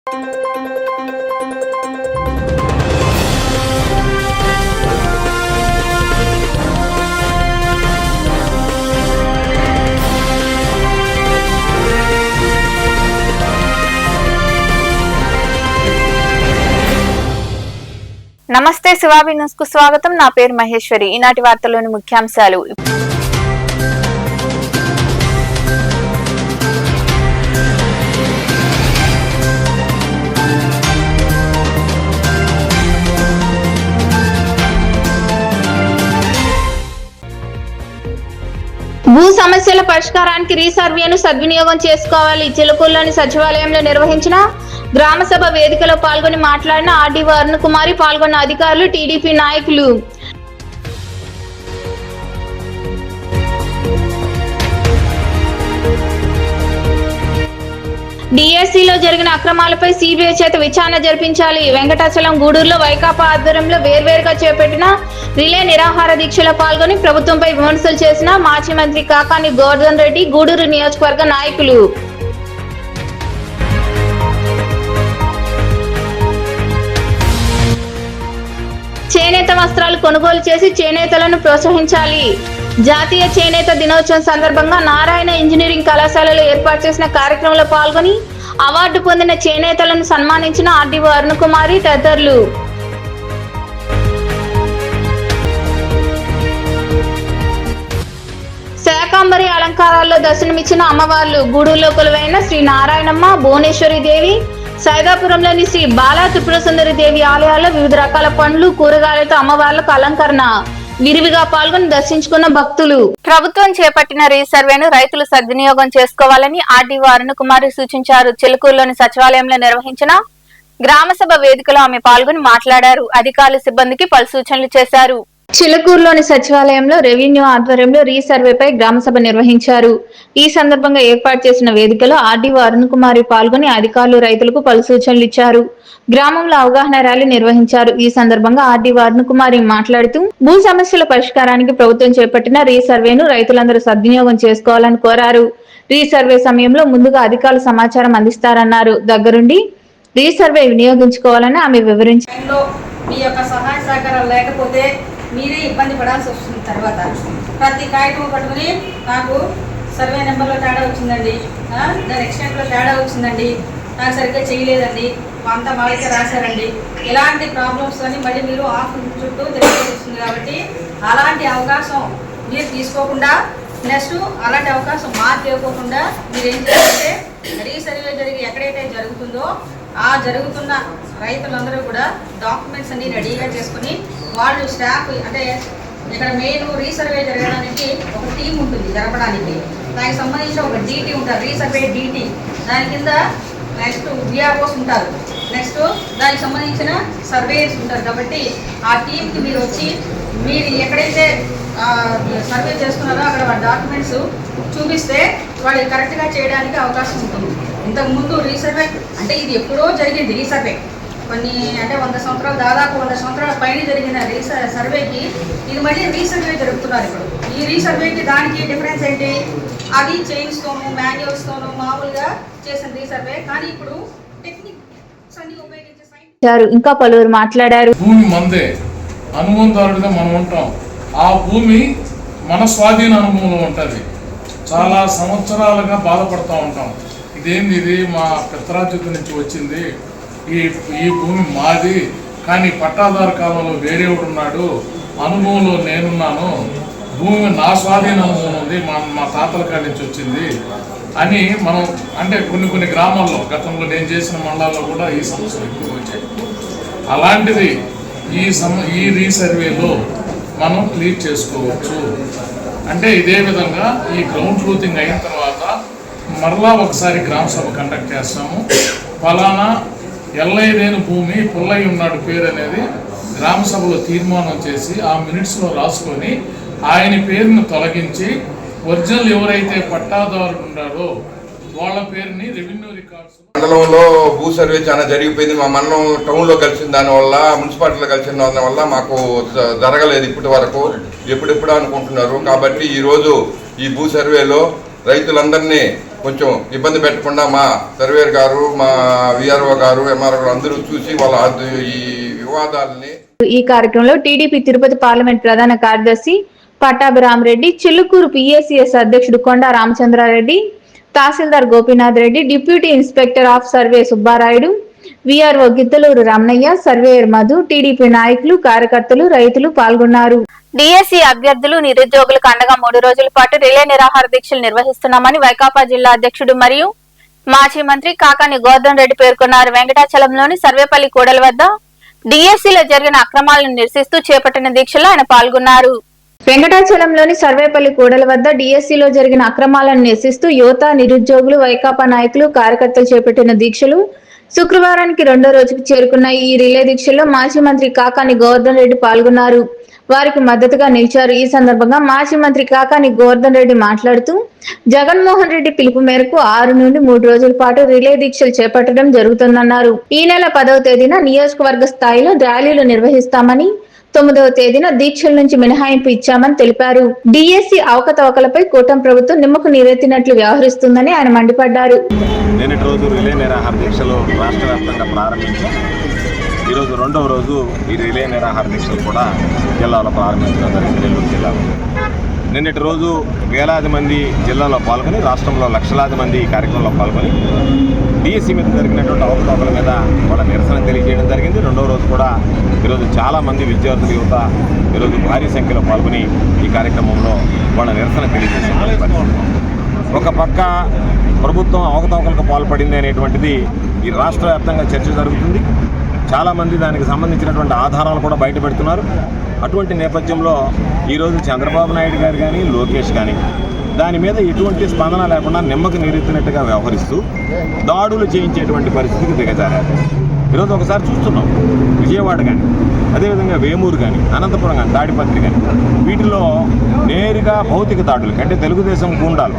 నమస్తే శివాబి న్యూస్ కు స్వాగతం. నా పేరు మహేశ్వరి. ఈనాటి వార్తల్లోని ముఖ్యాంశాలు. భూ సమస్యల పరిష్కారానికి రీసర్వేను సద్వినియోగం చేసుకోవాలి. చిలుకూరులోని సచివాలయంలో నిర్వహించిన గ్రామ సభ వేదికలో పాల్గొని మాట్లాడిన ఆర్డీఓ అరుణకుమారి, పాల్గొన్న అధికారులు, టీడీపీ నాయకులు. డిఎస్సిలో జరిగిన అక్రమాలపై సిబిఐ చేత విచారణ జరిపించాలి. వెంకటాచలం, గూడూరులో వైకాపా ఆధ్వర్యంలో వేర్వేరుగా చేపట్టిన రిలే నిరాహార దీక్షలో పాల్గొని ప్రభుత్వంపై విమర్శలు చేసిన మాజీ మంత్రి కాకాని గోవర్ధన్ రెడ్డి, గూడూరు నియోజకవర్గ నాయకులు. చేనేత వస్త్రాలు కొనుగోలు చేసి చేనేతలను ప్రోత్సహించాలి. జాతీయ చేనేత దినోత్సవం సందర్భంగా నారాయణ ఇంజనీరింగ్ కళాశాలలో ఏర్పాటు చేసిన కార్యక్రమంలో పాల్గొని అవార్డు పొందిన చేనేతలను సన్మానించిన ఆర్డీఓ అరుణకుమారి తదితరులు. శాకాంబరి అలంకారాల్లో దర్శనమిచ్చిన అమ్మవార్లు. గూడూరులో కొలువైన శ్రీ నారాయణమ్మ, భువనేశ్వరి దేవి, సైదాపురంలోని శ్రీ బాలా త్రిపుర సుందరి దేవి ఆలయాల్లో వివిధ రకాల పండ్లు, కూరగాయలతో అమ్మవార్లకు అలంకరణ. విరివిగా పాల్గొని దర్శించుకున్న భక్తులు. ప్రభుత్వం చేపట్టిన రీసర్వేను రైతులు సద్వినియోగం చేసుకోవాలని ఆర్డీఓ అరుణకుమారి సూచించారు. చిలుకూరులోని సచివాలయంలో నిర్వహించిన గ్రామ సభ వేదికలో ఆమె పాల్గొని మాట్లాడారు. అధికారులు, సిబ్బందికి పలు సూచనలు చేశారు. చిలుకూరులోని సచివాలయంలో రెవెన్యూ ఆధ్వర్యంలో రీసర్వేపై గ్రామసభ నిర్వహించారు. ఈ సందర్భంగా ఏర్పాటు చేసిన వేదికలో ఆర్డీఓ అరుణకుమారి పాల్గొని అధికారులు, రైతులకు పలు సూచనలు ఇచ్చారు. గ్రామంలో అవగాహన ర్యాలీ నిర్వహించారు. ఈ సందర్భంగా ఆర్డీఓ అరుణకుమారి మాట్లాడుతూ భూ సమస్యల పరిష్కారానికి ప్రభుత్వం చేపట్టిన రీసర్వేను రైతులందరూ సద్వినియోగం చేసుకోవాలని కోరారు. రీసర్వే సమయంలో ముందుగా అధికారులు సమాచారం అందిస్తారన్నారు. దగ్గరుండి రీసర్వే వినియోగించుకోవాలని ఆమె వివరించారు. మీ యొక్క సహాయ సహకారాలు లేకపోతే మీరే ఇబ్బంది పడాల్సి వస్తుంది. తర్వాత ప్రతి కాగితం పట్టుకుని నాకు సర్వే నెంబర్లో తేడా వచ్చిందండి, దాని ఎక్స్టెంట్లో తేడా వచ్చిందండి, నాకు సరిగ్గా చేయలేదండి, అంతా వాళ్ళకే రాశారండి, ఇలాంటి ప్రాబ్లమ్స్ అని మళ్ళీ మీరు ఆఫీస్ చుట్టూ తెలియాల్సి వస్తుంది. కాబట్టి అలాంటి అవకాశం మీరు తీసుకోకుండా, నెక్స్ట్ అలాంటి అవకాశం మాకు ఇవ్వకుండా మీరు ఏం చేయాలంటే రీసర్వే జరిగి ఎక్కడైతే జరుగుతుందో ఆ జరుగుతున్న రైతులందరూ కూడా డాక్యుమెంట్స్ అన్ని రెడీగా చేసుకుని వాళ్ళు స్టాఫ్ అంటే ఇక్కడ మెయిన్ రీసర్వే జరగడానికి ఒక టీం ఉంటుంది జరపడానికి. దానికి సంబంధించిన ఒక డీటీ ఉంటారు, రీసర్వే డీటీ. దాని కింద నెక్స్ట్ విఆర్ఓస్ ఉంటారు, నెక్స్ట్ దానికి సంబంధించిన సర్వేయర్స్ ఉంటారు. కాబట్టి ఆ టీంకి మీరు వచ్చి మీరు ఎక్కడైతే సర్వే చేస్తున్నారో అక్కడ వాళ్ళ డాక్యుమెంట్స్ చూపిస్తే వాళ్ళు కరెక్ట్గా చేయడానికి అవకాశం ఉంటుంది. ఇంతకుముందు రీసర్వే అంటే ఇది ఎప్పుడో జరిగింది. రీసర్వే కొన్ని అంటే 100 సంవత్సరాలు, దాదాపు 100 సంవత్సరాల పైన జరిగిన సర్వేకి ఇది మళ్ళీ రీసర్వే జరుపుతున్నారు. ఇప్పుడు ఈ రీసర్వేకి దానికి డిఫరెన్స్ ఏంటి? అది చైన్స్తోనూ మాన్యువల్స్తోనూ మామూలుగా చేసిన రీసర్వే, కానీ ఇప్పుడు టెక్నిక్స్ అన్ని ఉపయోగించారు. ఇంకా పలువురు మాట్లాడారు. భూమి మందే, అనుభవందారుడిగా మనం ఉంటాం. ఆ భూమి మన స్వాధీన అనుభవంలో ఉంటుంది. చాలా సంవత్సరాలుగా బాధపడుతూ ఉంటాం. ఇదేంది, ఇది మా పిత్రాజిత నుంచి వచ్చింది, ఈ భూమి మాది, కానీ పట్టాదారు కాలంలో వేరేవాడు ఉన్నాడు, అనుభవంలో నేనున్నాను, భూమి నా స్వాధీన అనుభవం ఉంది, మా తాతల కాడి నుంచి వచ్చింది అని మనం అంటే కొన్ని గ్రామాల్లో గతంలో నేను చేసిన మండలాల్లో కూడా ఈ సమస్యలు ఎక్కువ వచ్చాయి. అలాంటిది ఈ రీసర్వేలో మనం క్లియర్ చేసుకోవచ్చు. అంటే ఇదే విధంగా ఈ గ్రౌండ్ ట్రూతింగ్ అయిన తర్వాత మరలా ఒకసారి గ్రామ సభ కండక్ట్ చేస్తాము. ఫలానా ఎల్లయ్య లేని భూమి పుల్లయ్య ఉన్నాడు పేరు అనేది గ్రామ సభలో తీర్మానం చేసి ఆ మినిట్స్లో రాసుకొని ఆయన పేరును తొలగించి ఒరిజినల్ ఎవరైతే పట్టాదారుడు ఉన్నారో వాళ్ళ పేరుని రెవెన్యూ రికార్డ్స్. మండలంలో భూ సర్వే చాలా జరిగిపోయింది. మా మండలం టౌన్లో కలిసిన దానివల్ల, మున్సిపాలిటీలో కలిసిన దానివల్ల మాకు జరగలేదు ఇప్పటి వరకు. ఎప్పుడెప్పుడు అనుకుంటున్నారు. కాబట్టి ఈరోజు ఈ భూ సర్వేలో రైతులందరినీ కొంచెం ఇబ్బంది పెట్టకుండా మా సర్వేర్ గారు, మా విఆర్ఓ గారు, ఎంఆర్ఓ గారు అందరూ చూసి వాళ్ళ ఈ వివాదాలని. ఈ కార్యక్రమంలో టీడీపీ తిరుపతి పార్లమెంట్ ప్రధాన కార్యదర్శి పట్టాభిరామరెడ్డి, చిల్లుకూరు పిఎస్సిఎస్ అధ్యక్షుడు కొండా రామచంద్రారెడ్డి, తహసీల్దార్ Gopinath Reddy, deputy inspector of survey Subbarayudu, VRO Giddaluru Ramanaiah, surveyor Madhu, TDP నాయకులు, కార్యకర్తలు, రైతులు పాల్గొన్నారు. డిఎస్సి అభ్యర్థులు, నిరుద్యోగులకు అండగా 3 రోజుల పాటు రిలే నిరాహార దీక్షలు నిర్వహిస్తున్నామని వైకాపా జిల్లా అధ్యక్షుడు మరియు మాజీ మంత్రి కాకాని గోవర్ధన్ రెడ్డి పేర్కొన్నారు. వెంకటాచలంలోని సర్వేపల్లి కూడల వద్ద డిఎస్సిలో జరిగిన అక్రమాలను నిరసిస్తూ చేపట్టిన దీక్షలో ఆయన పాల్గొన్నారు. వెంకటాచలంలోని సర్వేపల్లి కూడల వద్ద డిఎస్సిలో జరిగిన అక్రమాలను నిరసిస్తూ యువత, నిరుద్యోగులు, వైకాపా నాయకులు, కార్యకర్తలు చేపట్టిన దీక్షలు శుక్రవారానికి 2వ రోజుకు చేరుకున్న ఈ రిలే దీక్షల్లో మాజీ మంత్రి కాకాని గోవర్ధన్ రెడ్డి పాల్గొన్నారు. వారికి మద్దతుగా నిలిచారు. ఈ సందర్భంగా మాజీ మంత్రి కాకాని గోవర్ధన్ రెడ్డి మాట్లాడుతూ జగన్మోహన్ రెడ్డి పిలుపు మేరకు 6 నుండి 3 రోజుల పాటు రిలే దీక్షలు చేపట్టడం జరుగుతుందన్నారు. ఈ నెల 10వ తేదీన నియోజకవర్గ స్థాయిలో ర్యాలీలు నిర్వహిస్తామని, 9వ తేదీన దీక్షల నుంచి మినహాయింపు ఇచ్చామని తెలిపారు. డిఎస్సి అవకతవకలపై కూటమి ప్రభుత్వం నిమ్మకు నీరెత్తినట్లు వ్యవహరిస్తుందని ఆయన మండిపడ్డారు. నిన్నటి రోజు రిలే నిరాహార దీక్షలు రాష్ట్ర వ్యాప్తంగా ప్రారంభించాం. ఈరోజు 2వ రోజు ఈ రిలే నిరాహార దీక్షలు కూడా జిల్లాలో ప్రారంభించడం జరిగింది. నెల్లూరు జిల్లాలో నిన్నటి రోజు వేలాది మంది జిల్లాలో పాల్గొని, రాష్ట్రంలో లక్షలాది మంది ఈ కార్యక్రమంలో పాల్గొని డిఎస్సి మీద జరిగినటువంటి అవకతవకల మీద వాళ్ళ నిరసన తెలియజేయడం జరిగింది. 2వ రోజు కూడా ఈరోజు చాలామంది విద్యార్థులు, యువత ఈరోజు భారీ సంఖ్యలో పాల్గొని ఈ కార్యక్రమంలో వాళ్ళ నిరసన తెలియజేశారు. ఒక పక్క ప్రభుత్వం అవకతవకలకు పాల్పడింది అనేటువంటిది ఈ రాష్ట్ర వ్యాప్తంగా చర్చ జరుగుతుంది. చాలామంది దానికి సంబంధించినటువంటి ఆధారాలు కూడా బయటపెడుతున్నారు. అటువంటి నేపథ్యంలో ఈరోజు చంద్రబాబు నాయుడు గారు కానీ, లోకేష్ కానీ దాని మీద ఎటువంటి స్పందన లేకుండా నిమ్మకు నీరెత్తినట్టుగా వ్యవహరిస్తూ దాడులు చేయించేటువంటి పరిస్థితికి దిగజారారు. ఈరోజు ఒకసారి చూస్తున్నాం, విజయవాడ కానీ, అదేవిధంగా వేమూరు కానీ, అనంతపురం కానీ, తాడిపత్రి కానీ, వీటిలో నేరుగా భౌతిక దాడులు అంటే తెలుగుదేశం గూండాలు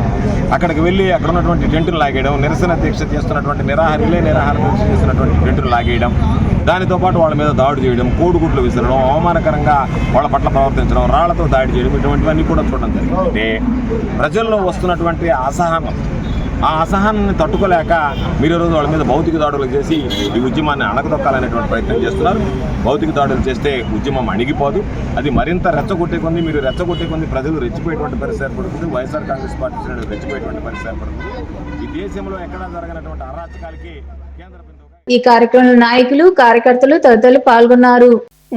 అక్కడికి వెళ్ళి అక్కడ ఉన్నటువంటి టెంటును లాగేయడం, నిరసన దీక్ష చేస్తున్నటువంటి రిలే నిరాహార దీక్ష చేస్తున్నటువంటి టెంటును లాగేయడం, దానితో పాటు వాళ్ళ మీద దాడి చేయడం, కోడిగుడ్లు విసరడం, అవమానకరంగా వాళ్ళ పట్ల ప్రవర్తించడం, రాళ్లతో దాడి చేయడం, ఇటువంటివన్నీ కూడా చూడడం జరిగింది. అంటే ప్రజల్లో వస్తున్నటువంటి అసహనం, ఆ అసహనాన్ని తట్టుకోలేక మీరు రోజు వాళ్ళ మీద భౌతిక దాడులు చేసి ఈ ఉద్యమాన్ని అణగదొక్కాలనేటువంటి ప్రయత్నం చేస్తున్నారు. భౌతిక దాడులు చేస్తే ఉద్యమం అణిగిపోదు. అది మరింత రెచ్చగొట్టే కొంది, మీరు రెచ్చగొట్టే కొంది ప్రజలు రెచ్చిపోయేటువంటి పరిస్థితి ఏర్పడుతుంది. వైఎస్ఆర్ కాంగ్రెస్ పార్టీ శ్రేణులు రెచ్చిపోయేటువంటి పరిస్థితి ఏర్పడుతుంది. ఈ దేశంలో ఎక్కడా జరగనటువంటి అరాచకాలకి కేంద్ర ఈ కార్యక్రమంలో నాయకులు, కార్యకర్తలు తదితరులు పాల్గొన్నారు.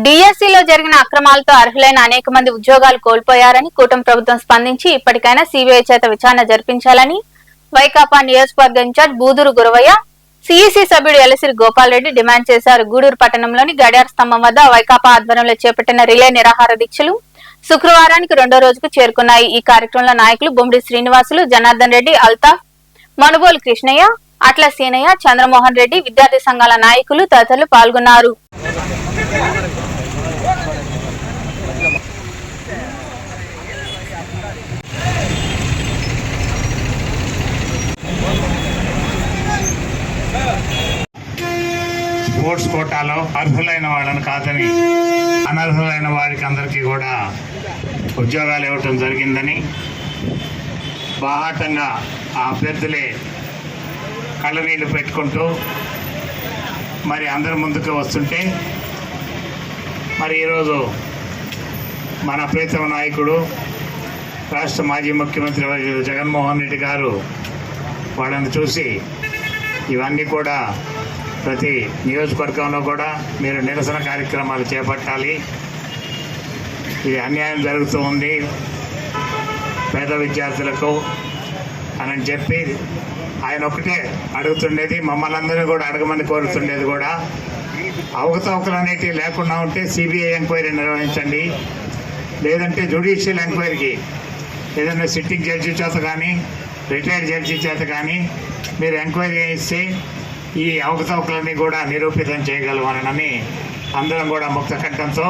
డిఎస్సిలో జరిగిన అక్రమాలతో అర్హులైన అనేక మంది ఉద్యోగాలు కోల్పోయారని కూటమి ప్రభుత్వం స్పందించి ఇప్పటికైనా సిబిఐ చేత విచారణ జరిపించాలని వైకాపా నియోజకవర్గ ఇన్ఛార్జ్ బూదూరు గురవయ్య, సిఇసి సభ్యుడు ఎలసిరి గోపాల్ రెడ్డి డిమాండ్ చేశారు. గూడూరు పట్టణంలోని గడియార స్తంభం వద్ద వైకాపా ఆధ్వర్యంలో చేపట్టిన రిలే నిరాహార దీక్షలు శుక్రవారానికి 2వ రోజుకు చేరుకున్నాయి. ఈ కార్యక్రమంలో నాయకులు బొమ్మిడి శ్రీనివాసులు, జనార్దన్ రెడ్డి, అల్తాఫ్, మనుబోలు కృష్ణయ్య, అట్ల సీనయ్య, చంద్రమోహన్ రెడ్డి, విద్యార్థి సంఘాల నాయకులు తదితరులు పాల్గొన్నారు. స్పోర్ట్స్ కోటాలో అర్హులైన వాళ్ళని కాదని అనర్హులైన వారికి అందరికీ కూడా ఉద్యోగాలు ఇవ్వటం జరిగిందని, బాహాటంగా ఆ అభ్యర్థులే కళ్ళనీళ్ళు పెట్టుకుంటూ మరి అందరి ముందుకు వస్తుంటే, మరి ఈరోజు మన ప్రీతమ నాయకుడు రాష్ట్ర మాజీ ముఖ్యమంత్రి జగన్మోహన్ రెడ్డి గారు వాళ్ళని చూసి ఇవన్నీ కూడా ప్రతి నియోజకవర్గంలో కూడా మీరు నిరసన కార్యక్రమాలు చేపట్టాలి, ఇది అన్యాయం జరుగుతూ ఉంది పేద విద్యార్థులకు అని చెప్పి ఆయన ఒకటే అడుగుతుండేది. మమ్మల్ని అందరినీ కూడా అడగమని కోరుతుండేది కూడా, అవకతవకలు అనేటివి లేకుండా ఉంటే సిబిఐ ఎంక్వైరీ నిర్వహించండి, లేదంటే జ్యుడిషియల్ ఎంక్వైరీకి ఏదైనా సిట్టింగ్ జడ్జి చేత కానీ, రిటైర్డ్ జడ్జి చేత కానీ మీరు ఎంక్వైరీ చేస్తే ఈ అవకతవకలన్నీ కూడా నిరూపితం చేయగలమని అందరం కూడా ముక్త కంఠంతో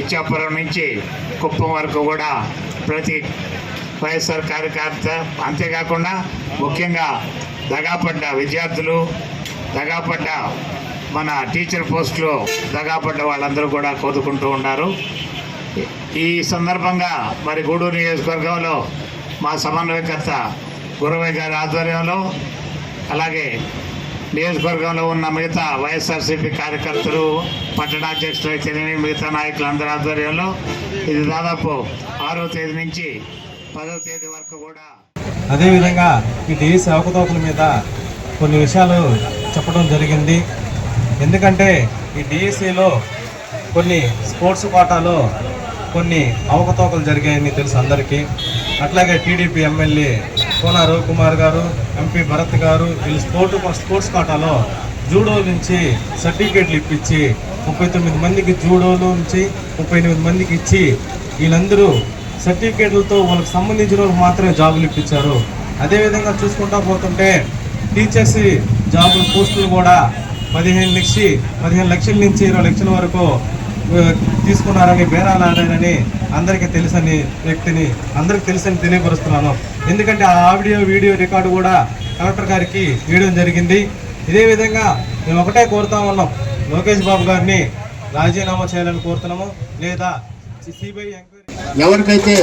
ఇచ్చాపురం నుంచి కుప్పం వరకు కూడా ప్రతి వైఎస్ఆర్ కార్యకర్త, అంతేకాకుండా ముఖ్యంగా దగాపడ్డ విద్యార్థులు, దగాపడ్డ మన టీచర్ పోస్టులో దగాపడ్డ వాళ్ళందరూ కూడా కోదుకుంటూ ఉన్నారు. ఈ సందర్భంగా మరి గూడూరు నియోజకవర్గంలో మా సమన్వయకర్త గురవయ్య గారి ఆధ్వర్యంలో, అలాగే నియోజకవర్గంలో ఉన్న మిగతా వైఎస్ఆర్సీపీ కార్యకర్తలు, పట్టణాధ్యక్షులు అయితేనేమి మిగతా నాయకులందరి ఆధ్వర్యంలో ఇది దాదాపు 6వ తేదీ నుంచి 10వ తేదీ వరకు కూడా. అదేవిధంగా ఈ డిఎస్సి అవకతవకల మీద కొన్ని విషయాలు చెప్పడం జరిగింది. ఎందుకంటే ఈ డిఎస్సిలో కొన్ని స్పోర్ట్స్ కోటాలో కొన్ని అవకతవకలు జరిగాయని తెలుసు అందరికీ. అట్లాగే టీడీపీ ఎమ్మెల్యే కోన రవికుమార్ గారు, ఎంపీ భరత్ గారు వీళ్ళు స్పోర్ట్స్ కోటాలో జూడో నుంచి సర్టిఫికేట్లు ఇప్పించి 39 మందికి జూడోలో నుంచి 38 మందికి ఇచ్చి వీళ్ళందరూ సర్టిఫికేట్లతో వాళ్ళకి సంబంధించిన వాళ్ళకి మాత్రమే జాబులు ఇప్పించారు. అదేవిధంగా చూసుకుంటా పోతుంటే టీచర్స్ జాబుల పోస్టులు కూడా 15 లక్షల నుంచి 20 లక్షల వరకు తీసుకున్నారని, బేరాలు ఆడారని అందరికీ తెలుసని తెలియపరుస్తున్నాను. ఎందుకంటే ఆ వీడియో రికార్డు కూడా కలెక్టర్ గారికి ఇవ్వడం జరిగింది. ఇదే విధంగా మేము ఒకటే కోరుతా ఉన్నాం, లోకేష్ బాబు గారిని రాజీనామా చేయాలని కోరుతున్నాము, లేదా సిబిఐ ఎంక్వైరీ ఎవరికైతే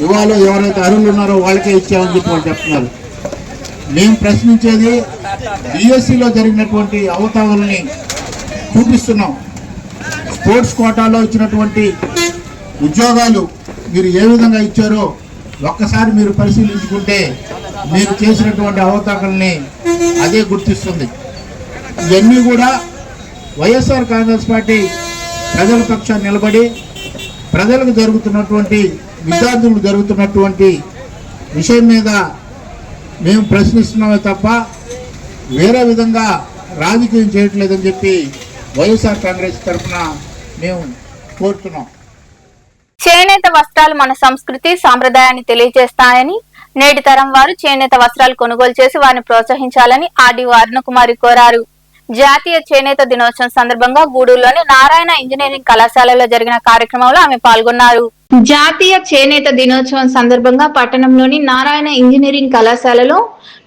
ఇవ్వాలో, ఎవరైతే అర్హులు ఉన్నారో వాళ్ళకే ఇచ్చామని చెప్పి వాళ్ళు చెప్తున్నారు. మేము ప్రశ్నించేది డిఎస్సిలో జరిగినటువంటి అవతావల్ని చూపిస్తున్నాం. స్పోర్ట్స్ కోటాలో ఇచ్చినటువంటి ఉద్యోగాలు మీరు ఏ విధంగా ఇచ్చారో ఒక్కసారి మీరు పరిశీలించుకుంటే మీరు చేసినటువంటి అవతావల్ని అదే గుర్తిస్తుంది. ఇవన్నీ కూడా వైఎస్ఆర్ కాంగ్రెస్ పార్టీ ప్రజల పక్షాన్ని నిలబడి ప్రజలకు జరుగుతున్నటువంటి, విద్యార్థులకు జరుగుతున్నటువంటి విషయం మీద మేము ప్రశ్నిస్తున్నామే తప్ప వేరే విధంగా రాజకీయం చేయట్లేదని చెప్పి వైఎస్ఆర్ కాంగ్రెస్ తరఫున మేము కోరుతున్నాం. చేనేత వస్త్రాలు మన సంస్కృతి సాంప్రదాయాన్ని తెలియజేస్తాయని, నేటి తరం వారు చేనేత వస్త్రాలు కొనుగోలు చేసి వారిని ప్రోత్సహించాలని ఆర్డీఓ అరుణకుమారి కోరారు. జాతీయ చేనేత దినోత్సవం సందర్భంగా గూడూరులోని నారాయణ ఇంజనీరింగ్ కళాశాలలో జరిగిన కార్యక్రమంలో ఆమె పాల్గొన్నారు. జాతీయ చేనేత దినోత్సవం సందర్భంగా పట్టణంలోని నారాయణ ఇంజనీరింగ్ కళాశాలలో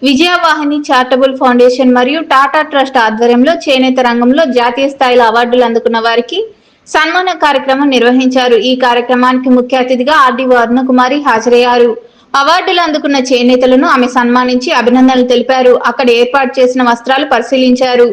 విజయవాహిని చారిటబుల్ ఫౌండేషన్ మరియు టాటా ట్రస్ట్ ఆధ్వర్యంలో చేనేత రంగంలో జాతీయ స్థాయిలో అవార్డులు అందుకున్న వారికి సన్మాన కార్యక్రమం నిర్వహించారు. ఈ కార్యక్రమానికి ముఖ్య అతిథిగా ఆర్డీఓ అరుణకుమారి హాజరయ్యారు. అవార్డులు అందుకున్న చేనేతలను ఆమె సన్మానించి అభినందనలు తెలిపారు. అక్కడ ఏర్పాటు చేసిన వస్త్రాలు పరిశీలించారు.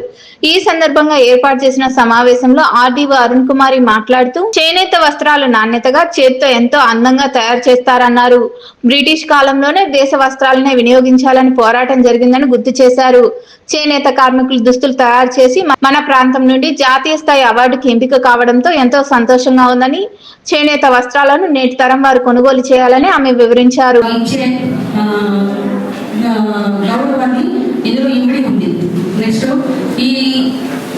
ఈ సందర్భంగా ఏర్పాటు చేసిన సమావేశంలో ఆర్డీఓ అరుణ్ కుమారి మాట్లాడుతూ చేనేత వస్త్రాలు నాణ్యతగా చేతితో ఎంతో అందంగా తయారు చేస్తారన్నారు. బ్రిటిష్ కాలంలోనే దేశ వస్త్రాలనే వినియోగించాలని పోరాటం జరిగిందని గుర్తు చేశారు. చేనేత కార్మికులు దుస్తులు తయారు చేసి మన ప్రాంతం నుండి జాతీయ స్థాయి అవార్డుకి ఎంపిక కావడంతో ఎంతో సంతోషంగా ఉందని, చేనేత వస్త్రాలను నేటి తరం వారు కొనుగోలు చేయాలని ఆమె వివరించారు. ఇందులో ఇమిడి ఉంది. నెక్స్ట్ ఈ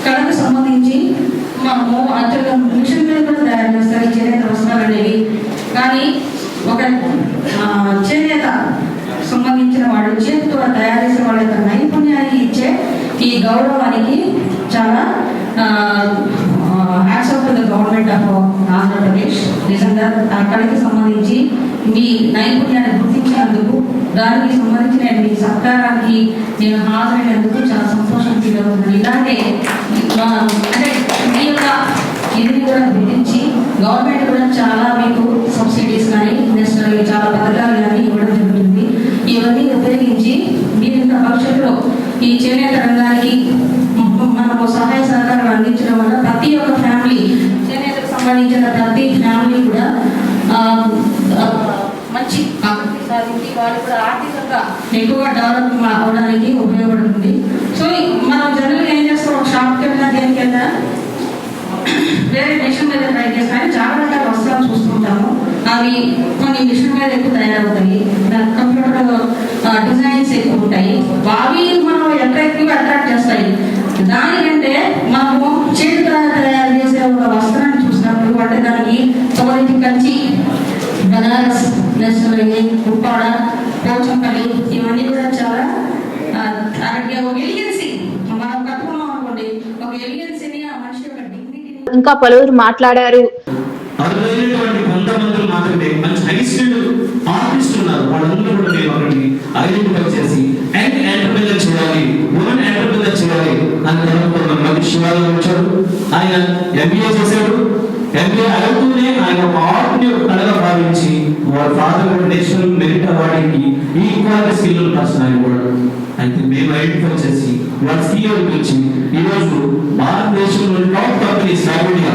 కళకు సంబంధించి మనము యాక్చువల్గా మిషన్ మీద కూడా తయారు చేస్తారు ఈ చేనేత వస్త్రాలు అనేవి. కానీ ఒక చేనేత సంబంధించిన వాడు చేతితో తయారు చేసే వాళ్ళ యొక్క నైపుణ్యానికి ఇచ్చే ఈ గౌరవానికి చాలా hats off to the government of Andhra Pradesh. నిజంగా ఆ కళకి సంబంధించి మీ నైపుణ్యాన్ని గుర్తించినందుకు, దానికి సంబంధించిన మీ సత్కారానికి నేను హాజరైనందుకు చాలా సంతోషం ఫీల్ అవుతుంది. ఇలాగే అంటే మీ యొక్క ఇది కూడా గుర్తించి గవర్నమెంట్ కూడా చాలా మీకు సబ్సిడీస్ కానీ నేషనల్ చాలా పథకాలు కానీ ఇవ్వడం జరుగుతుంది. ఇవన్నీ ఉపయోగించి మీరు ఇంకా భవిష్యత్తులో ఈ చేనేత రంగానికి మనకు సహాయ సహకారం అందించడం వల్ల ప్రతి ఒక్క ఫ్యామిలీ, చేనేతకు సంబంధించిన ప్రతి ఫ్యామిలీ కూడా మంచి అభివృద్ధి సాధించి వాళ్ళు కూడా ఆర్థికంగా ఎక్కువగా డెవలప్ అవడానికి ఉపయోగపడుతుంది. సో మనం జనరల్గా ఏం చేస్తాం, ఒక షాప్కి వెళ్ళినా దేనికి వెళ్ళినా వేరే మిషన్ మీద ట్రై చేస్తాం. కానీ చాలా రకాల వస్త్రాలు చూస్తుంటాము. అవి కొన్ని మిషన్ మీద ఎక్కువ తయారవుతాయి, కంప్యూటర్ డిజైన్స్ ఎక్కువ ఉంటాయి. అవి మనం అట్రాక్ట్ చేస్తాయి. దానికంటే మనము చేతితో తయారు చేసే ఒక వస్త్రాన్ని చూసినప్పుడు అంటే దానికి తొలగి కంచి, బనారస్, ఉప్పాడ, పోచంపల్లి ఇవన్నీ కూడా చాలా ఒక ఎలిగెన్సీ మనం కట్టుకున్నాం అనుకోండి, ఒక ఎలిగెన్సీని ఆ మనిషి యొక్క డిగ్నిటీని. ఇంకా పలువురు మాట్లాడారు. కొంతమంది మాత్రమే మంచి హై స్కిల్డ్ ఆర్టిస్టులు ఉన్నారు. వాళ్ళందరూ కూడా మేము అక్కడికి ఐడెంటిఫై చేసి ఎంటర్ప్రెనర్ చేయాలి, ఉమెన్ ఎంటర్ప్రెనర్ చేయాలి అని అనుకున్న మధ్య శివాలు వచ్చాడు. ఆయన ఎంబీఏ చేశాడు. ఎంబీఏ అవుతూనే ఆయన ఒక ఆర్ట్ని కళగా భావించి వాళ్ళ ఫాదర్ కూడా నేషనల్ మెరిట్ అవార్డుకి ఈక్వల్ స్కిల్ పర్సన్ ఆయన కూడా. అయితే మేము ఐడెంటిఫై చేసి వాళ్ళ స్కిల్ గురించి ఈరోజు భారతదేశంలో టాప్ కంపెనీస్ ఐడియా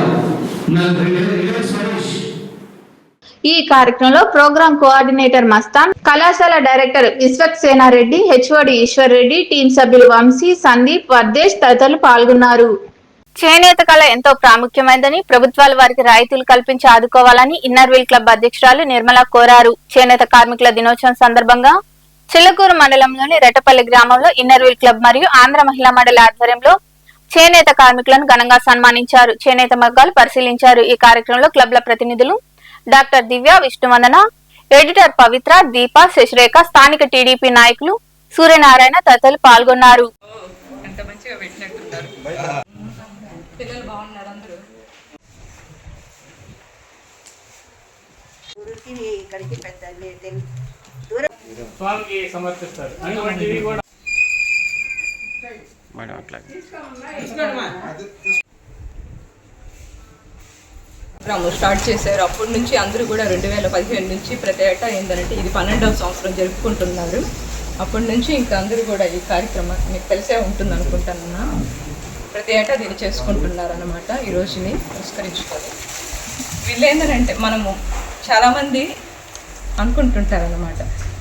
ఈ కార్యక్రమంలో ప్రోగ్రామ్ కోఆర్డినేటర్ మస్తాన్, కళాశాల director Vishwaksenareddy, HOD Eshwar Reddy, team సభ్యులు వంశీ, సందీప్, వర్దేశ్ తదితరులు పాల్గొన్నారు. చేనేత కళ ఎంతో ప్రాముఖ్యమైనదని, ప్రభుత్వాలు వారికి రాయితీలు కల్పించి ఆదుకోవాలని ఇన్నర్ వీల్ క్లబ్ అధ్యక్షురాలు నిర్మల కోరారు. చేనేత కార్మికుల దినోత్సవం సందర్భంగా చిల్లకూరు మండలంలోని రెట్టపల్లి గ్రామంలో ఇన్నర్ వీల్ క్లబ్ మరియు ఆంధ్ర మహిళా మండలి ఆధ్వర్యంలో చేనేత కార్మికులను ఘనంగా సన్మానించారు. చేనేత మగ్గాలు పరిశీలించారు. ఈ కార్యక్రమంలో క్లబ్ల ప్రతినిధులు డాక్టర్ దివ్య, విష్ణువందన, ఎడిటర్ పవిత్ర, దీప, శశిరేఖ, స్థానిక టీడీపీ నాయకులు సూర్యనారాయణ తదితరులు పాల్గొన్నారు. స్టార్ట్ చేశారు. అప్పటి నుంచి అందరూ కూడా 2015 నుంచి ప్రతి ఏటా ఏంటంటే ఇది 12వ సంవత్సరం జరుపుకుంటున్నారు. అప్పటి నుంచి ఇంకా అందరూ కూడా ఈ కార్యక్రమం మీకు తెలిసే ఉంటుంది అనుకుంటున్నా, ప్రతి ఏటా దీన్ని చేసుకుంటున్నారు అన్నమాట. ఈ రోజుని పురస్కరించుకోవాలి. వీళ్ళు ఏంటంటే మనము చాలామంది అనుకుంటుంటారనమాట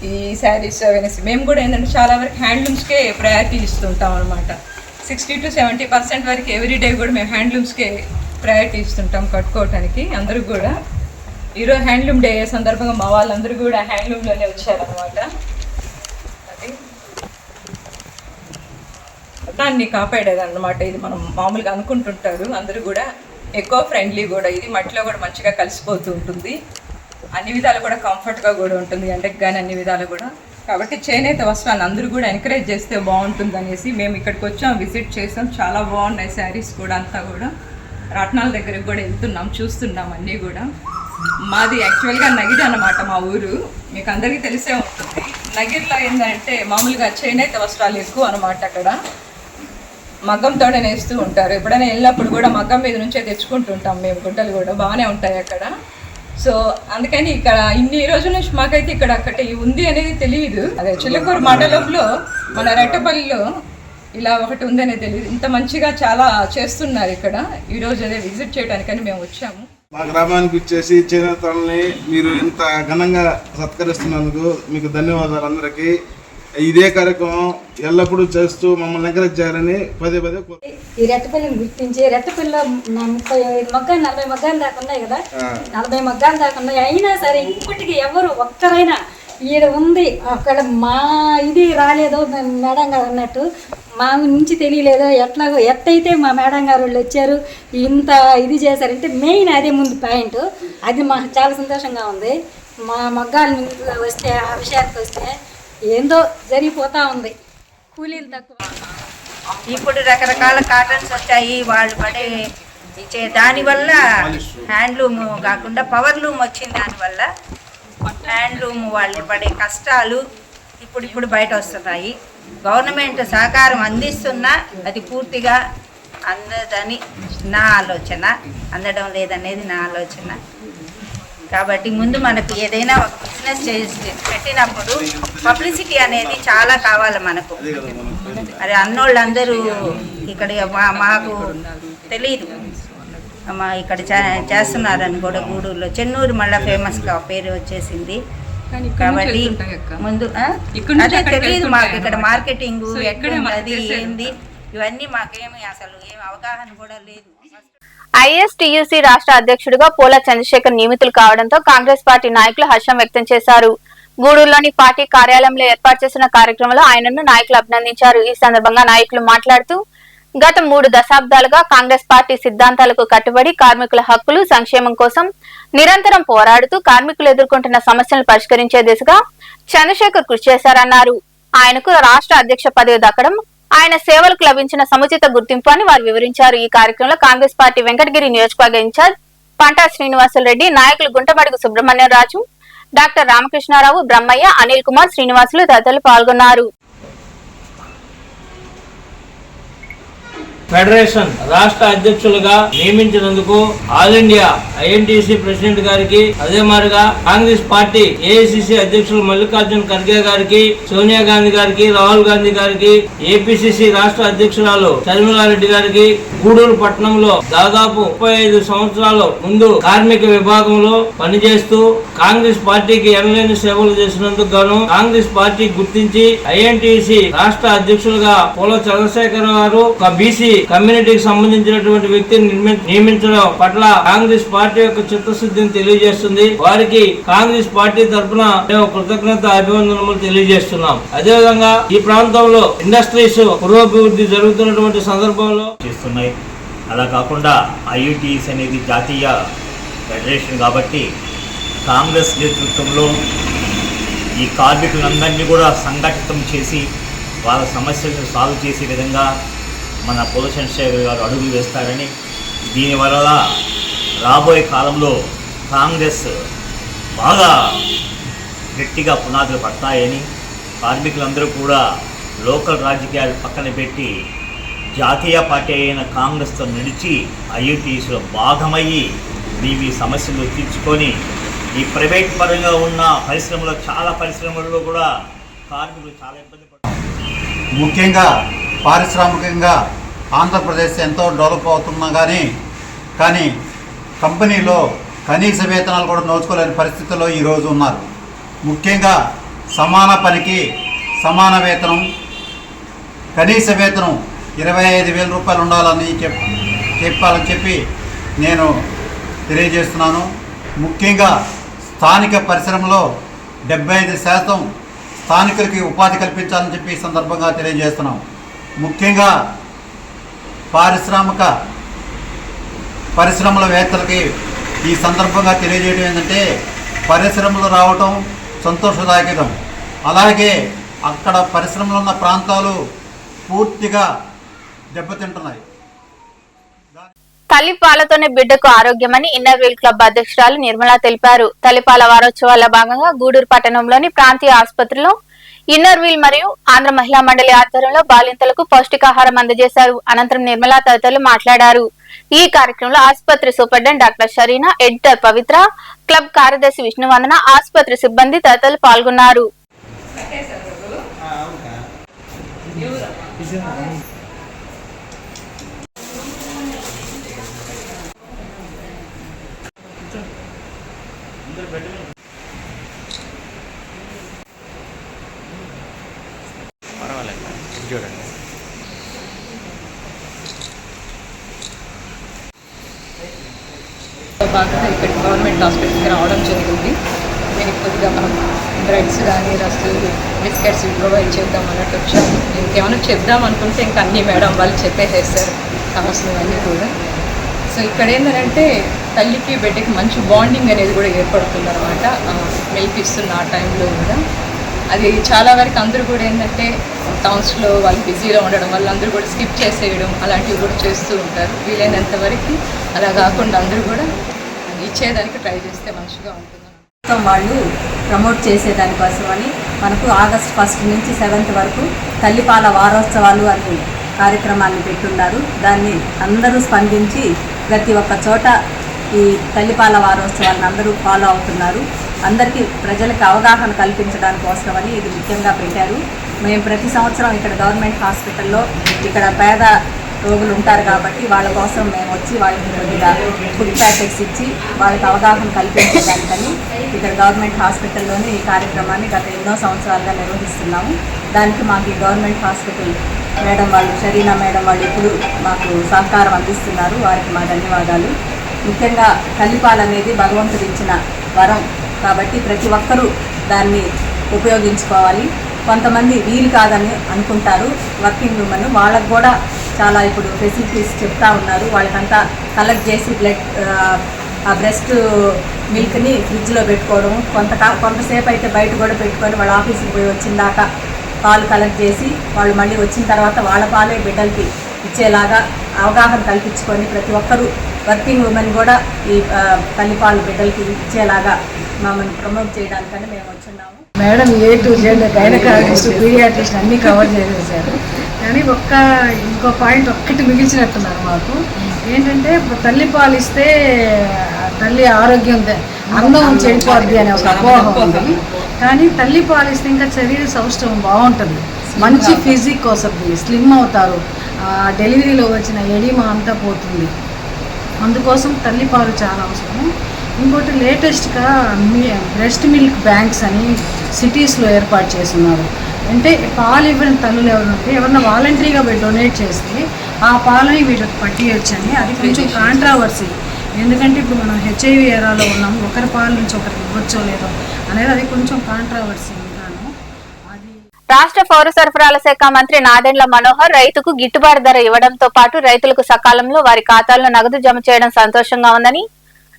ఈ శారీస్ అనేసి. మేము కూడా ఏంటంటే చాలా వరకు హ్యాండ్లూమ్స్కే ప్రయారిటీ ఇస్తుంటాం అనమాట. 60 to 70% వరకు ఎవ్రీడే కూడా మేము హ్యాండ్లూమ్స్కే ప్రయారిటీ ఇస్తుంటాం కట్టుకోవటానికి. అందరూ కూడా ఈరోజు హ్యాండ్లూమ్ డే సందర్భంగా మా వాళ్ళందరూ కూడా హ్యాండ్లూమ్లోనే వచ్చారనమాట. అది దాన్ని కాపాడేదన్నమాట. ఇది మనం మామూలుగా అనుకుంటుంటారు అందరూ కూడా. ఎకో ఫ్రెండ్లీ కూడా, ఇది మట్టిలో కూడా మంచిగా కలిసిపోతూ ఉంటుంది. అన్ని విధాలు కూడా కంఫర్ట్గా కూడా ఉంటుంది ఎండకి కానీ అన్ని విధాలు కూడా. కాబట్టి చేనేత వస్త్రాన్ని అందరూ కూడా ఎంకరేజ్ చేస్తే బాగుంటుంది అనేసి మేము ఇక్కడికి వచ్చాం, విజిట్ చేసాం. చాలా బాగున్నాయి శారీస్ కూడా. అంతా కూడా రత్నాల దగ్గరికి కూడా వెళ్తున్నాం, చూస్తున్నాం అన్నీ కూడా. మాది యాక్చువల్గా నగిరి అన్నమాట మా ఊరు, మీకు అందరికీ తెలిసే ఉంటుంది. నగిరిలో ఏంటంటే మామూలుగా చేనేత వస్త్రాలు ఎక్కువ అనమాట. అక్కడ మగ్గంతోనే నేస్తూ ఉంటారు. ఎప్పుడైనా వెళ్ళినప్పుడు కూడా మగ్గం మీద నుంచే తెచ్చుకుంటుంటాం మేము. గుడ్డలు కూడా బాగానే ఉంటాయి అక్కడ. సో అందుకని ఇక్కడ ఇన్ని రోజుల నుంచి మాకైతే ఇక్కడ అక్కడే ఉంది అనేది తెలియదు. అదే చిల్లకూరు మండలంలో మన రెట్టపల్లిలో ఇలా ఒకటి ఉందనే తెలియదు. ఇంత మంచిగా చాలా చేస్తున్నారు ఇక్కడ. ఈరోజు అదే విజిట్ చేయడానికని మేము వచ్చాము. మా గ్రామానికి వచ్చేసి చేనేతల్ని మీరు ఇంత ఘనంగా సత్కరిస్తున్నందుకు మీకు ధన్యవాదాలు అందరికీ. ఇదే కార్యక్రమం ఎల్లప్పుడూ చేస్తూ మమ్మల్ని ఎంకరేజ్ చేయాలని పదే పదే. ఈ రెట్టపల్లిని గుర్తించి రెట్టపల్లిలో 35 మగ్గాలు 40 మగ్గాలు దాకా ఉన్నాయి కదా, 40 మగ్గాలు దాకా ఉన్నాయి. అయినా సరే ఇప్పటికీ ఎవరు ఒక్కరైనా ఈడ ఉంది అక్కడ మా ఇది రాలేదో మేడం గారు అన్నట్టు మా నుంచి తెలియలేదో ఎట్లాగో ఎట్టయితే మా మేడం గారు వాళ్ళు వచ్చారు ఇంత ఇది చేశారంటే మెయిన్ అదే ముందు పాయింట్. అది మాకు చాలా సంతోషంగా ఉంది. మా మగ్గాలు వస్తే ఆ విషయానికి వస్తే ఏందో జరిగిపోతూ ఉంది. కూలీలు తక్కువ. ఇప్పుడు రకరకాల కాటన్స్ వచ్చాయి. వాళ్ళు పడే ఇచ్చే దానివల్ల హ్యాండ్లూమ్ కాకుండా పవర్లూమ్ వచ్చింది. దానివల్ల హ్యాండ్లూమ్ వాళ్ళు పడే కష్టాలు ఇప్పుడు బయట వస్తున్నాయి. గవర్నమెంట్ సహకారం అందిస్తున్నా అది పూర్తిగా అందదని నా ఆలోచన, అందడం లేదనేది నా ఆలోచన. కాబట్టి ముందు మనకు ఏదైనా ఒక బిజినెస్ చేసి పెట్టినప్పుడు పబ్లిసిటీ అనేది చాలా కావాలి మనకు. అది అన్నోళ్ళందరూ ఇక్కడ మాకు తెలీదు మా ఇక్కడ చేస్తున్నారని కూడా. గూడూరులో చెన్నూరు మళ్ళీ ఫేమస్గా పేరు వచ్చేసింది. కాబట్టి ముందు అదే తెలియదు మాకు ఇక్కడ మార్కెటింగ్ ఎక్కడున్నది ఏంది ఇవన్నీ మాకేమి అసలు ఏమి అవగాహన కూడా లేదు. ఐఎస్టీయూసీ రాష్ట్ర అధ్యక్షుడిగా పోల చంద్రశేఖర్ నియమితులు కావడంతో కాంగ్రెస్ పార్టీ నాయకులు హర్షం వ్యక్తం చేశారు. గూడూరులోని పార్టీ కార్యాలయంలో ఏర్పాటు చేసిన కార్యక్రమంలో ఆయనను నాయకులు అభినందించారు. ఈ సందర్భంగా నాయకులు మాట్లాడుతూ గత 3 దశాబ్దాలుగా కాంగ్రెస్ పార్టీ సిద్ధాంతాలకు కట్టుబడి కార్మికుల హక్కులు సంక్షేమం కోసం నిరంతరం పోరాడుతూ కార్మికులు ఎదుర్కొంటున్న సమస్యలను పరిష్కరించే దిశగా చంద్రశేఖర్ కృషి చేశారన్నారు. ఆయనకు రాష్ట్ర అధ్యక్ష పదవి దక్కడం ఆయన సేవలకు లభించిన సముచిత గుర్తింపు అని వారు వివరించారు. ఈ కార్యక్రమంలో కాంగ్రెస్ పార్టీ వెంకటగిరి నియోజకవర్గ ఇన్ఛార్జ్ పంటా శ్రీనివాసులరెడ్డి, నాయకులు గుంటమడుగు సుబ్రహ్మణ్యం రాజు, డాక్టర్ రామకృష్ణారావు, బ్రహ్మయ్య, అనిల్ కుమార్, శ్రీనివాసులు తదితరులు పాల్గొన్నారు. ఫెడరేషన్ రాష్ట్ర అధ్యక్షులుగా నియమించినందుకు ఆల్ ఇండియా INTC ప్రెసిడెంట్ గారికి, అదే మాదిరిగా కాంగ్రెస్ పార్టీ AICC అధ్యక్షులు మల్లికార్జున్ ఖర్గే గారికి, సోనియా గాంధీ గారికి, రాహుల్ గాంధీ గారికి, APCC రాష్ట్ర అధ్యక్షురాలు షర్మిలారెడ్డి గారికి, గూడూరు పట్టణంలో దాదాపు 35 సంవత్సరాల ముందు కార్మిక విభాగంలో పనిచేస్తూ కాంగ్రెస్ పార్టీకి ఎనలేని సేవలు చేసినందుకు గాను కాంగ్రెస్ పార్టీ గుర్తించి INTC రాష్ట్ర అధ్యక్షులుగా పోల చంద్రశేఖర్ గారు ఒక BC కమ్యూనిటీకి సంబంధించినటువంటి వ్యక్తిని నియమించడం పట్ల కాంగ్రెస్ పార్టీ యొక్క చిత్తశుద్ధిని తెలియజేస్తుంది. వారికి కాంగ్రెస్ పార్టీ తరఫున మేము కృతజ్ఞత అభివందనములు తెలియజేస్తున్నాం. అదేవిధంగా ఈ ప్రాంతంలో ఇండస్ట్రీస్ పురోభివృద్ధి జరుగుతున్నటువంటి సందర్భంలో చేస్తున్నాయి. అలా కాకుండా IUTS అనేది జాతీయ ఫెడరేషన్ కాబట్టి కాంగ్రెస్ నేతృత్వంలో ఈ కార్మికులందరినీ కూడా సంఘటితం చేసి వాళ్ళ సమస్యలను సాల్వ్ చేసే విధంగా మన పోల చంద్రశేఖర్ గారు అడుగులు వేస్తారని, దీనివల్ల రాబోయే కాలంలో కాంగ్రెస్ బాగా గట్టిగా పునాదులు పడతాయని, కార్మికులందరూ కూడా లోకల్ రాజకీయాలు పక్కన పెట్టి జాతీయ పార్టీ అయిన కాంగ్రెస్తో నడిచి IUTSలో భాగమయ్యి ఈ సమస్యలు తీర్చుకొని ఈ ప్రైవేట్ పరంగా ఉన్న పరిశ్రమలో చాలా పరిశ్రమల్లో కూడా కార్మికులు చాలా ఇబ్బంది పడుతున్నారు. ముఖ్యంగా పారిశ్రామికంగా ఆంధ్రప్రదేశ్ ఎంతో డెవలప్ అవుతున్నా కానీ కంపెనీలో కనీస వేతనాలు కూడా నోచుకోలేని పరిస్థితుల్లో ఈరోజు ఉన్నారు. ముఖ్యంగా సమాన పనికి సమాన వేతనం, కనీస వేతనం 25,000 రూపాయలు ఉండాలని చెప్పాలని చెప్పి నేను తెలియజేస్తున్నాను. ముఖ్యంగా స్థానిక పరిశ్రమలో 75% స్థానికులకి ఉపాధి కల్పించాలని చెప్పి ఈ సందర్భంగా తెలియజేస్తున్నాం. ముఖ్యంగా పరిశ్రమలవేత్తలకి ఈ సందర్భంగా తెలియజేయడం ఏంటంటే, పరిశ్రమలు రావటం సంతోషదాయకం. అలాగే అక్కడ పరిశ్రమలు ఉన్న ప్రాంతాలు పూర్తిగా దెబ్బతింటున్నాయి. తల్లిపాలతోనే బిడ్డకు ఆరోగ్యమని ఇన్నర్ వీల్ క్లబ్ అధ్యక్షురాలు నిర్మలా తెలిపారు. తల్లిపాల వారోత్సవాల భాగంగా గూడూరు పట్టణంలోని ప్రాంతీయ ఆసుపత్రిలో ఇన్నర్ వీల్ మరియు ఆంధ్ర మహిళా మండలి ఆధ్వర్యంలో బాలింతలకు పౌష్టికాహారం అందజేశారు. అనంతరం నిర్మలా తదితరులు మాట్లాడారు. ఈ కార్యక్రమంలో ఆసుపత్రి సూపరింటెండెంట్ డాక్టర్ షరీనా, ఎడిటర్ పవిత్ర, క్లబ్ కార్యదర్శి విష్ణువందన, ఆసుపత్రి సిబ్బంది తదితరులు పాల్గొన్నారు. భాగంగా ఇక్కడ గవర్నమెంట్ హాస్పిటల్కి రావడం జరిగింది. దీనికి కొద్దిగా మనం బ్రెడ్స్ కానీ రస్సులు బిస్కెట్స్ ప్రొవైడ్ చేద్దాం అన్నట్టు వచ్చాము. ఇంకేమైనా చెప్దాం అనుకుంటే ఇంకా అన్నీ మేడం వాళ్ళు చెప్పేసేస్తారు కావాల్సినవన్నీ కూడా. సో ఇక్కడ ఏంటంటే తల్లికి బిడ్డకి మంచి బాండింగ్ అనేది కూడా ఏర్పడుతుంది అనమాట. మిల్క్ ఇస్తున్న ఆ టైంలో కూడా అది చాలా వరకు అందరూ కూడా ఏంటంటే టౌన్స్లో వాళ్ళు బిజీలో ఉండడం వల్ల అందరూ కూడా స్కిప్ చేసేయడం అలాంటివి కూడా చేస్తూ ఉంటారు. వీలైనంత వరకు అలా కాకుండా అందరూ కూడా ఇచ్చేదానికి ట్రై చేస్తే మంచిగా ఉంటుంది. వాళ్ళు ప్రమోట్ చేసేదానికోసమని మనకు ఆగస్ట్ 1 నుంచి 7 వరకు తల్లిపాల వారోత్సవాలు అనే కార్యక్రమాన్ని పెట్టున్నారు. దాన్ని అందరూ స్పందించి ప్రతి ఒక్క చోట ఈ తల్లిపాల వారోత్సవాలను అందరూ ఫాలో అవుతున్నారు. అందరికీ ప్రజలకు అవగాహన కల్పించడానికి కోసమని ఇది ముఖ్యంగా పెట్టారు. మేము ప్రతి సంవత్సరం ఇక్కడ గవర్నమెంట్ హాస్పిటల్లో ఇక్కడ పేద రోగులు ఉంటారు కాబట్టి వాళ్ళ కోసం మేము వచ్చి వాళ్ళకి కొద్దిగా ఫుడ్ ప్యాకెట్స్ ఇచ్చి వాళ్ళకి అవగాహన కల్పించడానికని ఇక్కడ గవర్నమెంట్ హాస్పిటల్లోనే ఈ కార్యక్రమాన్ని గత ఎన్నో సంవత్సరాలుగా నిర్వహిస్తున్నాము. దానికి మాకు ఈ గవర్నమెంట్ హాస్పిటల్ మేడం వాళ్ళు, షరీనా మేడం వాళ్ళు ఎప్పుడు మాకు సహకారం అందిస్తున్నారు. వారికి మా ధన్యవాదాలు. ముఖ్యంగా తల్లిపాలు అనేది భగవంతుడు ఇచ్చిన వరం కాబట్టి ప్రతి ఒక్కరూ దాన్ని ఉపయోగించుకోవాలి. కొంతమంది వీలు కాదని అనుకుంటారు వర్కింగ్ ఉమెన్, వాళ్ళకు కూడా చాలా ఇప్పుడు ఫెసిలిటీస్ చెప్తా ఉన్నారు. వాళ్ళకంతా కలెక్ట్ చేసి ఆ బ్రెస్ట్ మిల్క్ని ఫ్రిడ్జ్లో పెట్టుకోవడం, కొంతసేపు అయితే బయట కూడా పెట్టుకొని వాళ్ళ ఆఫీస్కి పోయి వచ్చిన దాకా పాలు కలెక్ట్ చేసి వాళ్ళు మళ్ళీ వచ్చిన తర్వాత వాళ్ళ పాలే బిడ్డలకి ఇచ్చేలాగా అవగాహన కల్పించుకొని ప్రతి ఒక్కరూ వర్కింగ్ ఉమెన్ కూడా ఈ తల్లిపాలు బిడ్డలకి ఇచ్చేలాగా మమ్మల్ని ప్రమోట్ చేయడానికని మేము వచ్చున్నాము. Madam A to Z gynaecologist, paediatrist అన్నీ కవర్ చేసేసారు. కానీ ఇంకో పాయింట్ ఒక్కటి మిగిల్చినట్టున్నారు మాకు. ఏంటంటే ఇప్పుడు తల్లి పాలు ఇస్తే తల్లి ఆరోగ్యం అందం చెడిపోద్ది అనే ఒక అపోహ ఉంది. కానీ తల్లి పాలు ఇస్తే ఇంకా శరీర సౌష్ఠవం బాగుంటుంది, మంచి ఫిజిక్ వస్తుంది, స్లిమ్ అవుతారు, డెలివరీలో వచ్చిన ఎడిమా అంతా పోతుంది. అందుకోసం తల్లి పాలు చాలా అవసరం. ఇంకోటి లేటెస్ట్గా బ్రెస్ట్ మిల్క్ బ్యాంక్స్ అని సిటీస్లో ఏర్పాటు చేస్తున్నారు. అంటే పాలు ఇవ్వని తల్లులు ఎవరుంటే ఎవరన్నా వాలంటరీగా డొనేట్ చేస్తే ఆ పాలని వీళ్ళకి పట్టియొచ్చని. అది కొంచెం కాంట్రావర్సీ. ఎందుకంటే ఇప్పుడు మనం హెచ్ఐవి ఎరాలో ఉన్నాం, ఒకరి పాల నుంచి ఒకరికి ఇవ్వచ్చో లేదో అనేది అది కొంచెం కాంట్రావర్సీ. రాష్ట్ర పౌర సరఫరాల శాఖ మంత్రి నాదెండ్ల మనోహర్ రైతుకు గిట్టుబాటు ధర ఇవ్వడంతో పాటు రైతులకు సకాలంలో వారి ఖాతాల్లో నగదు జమ చేయడం సంతోషంగా ఉందని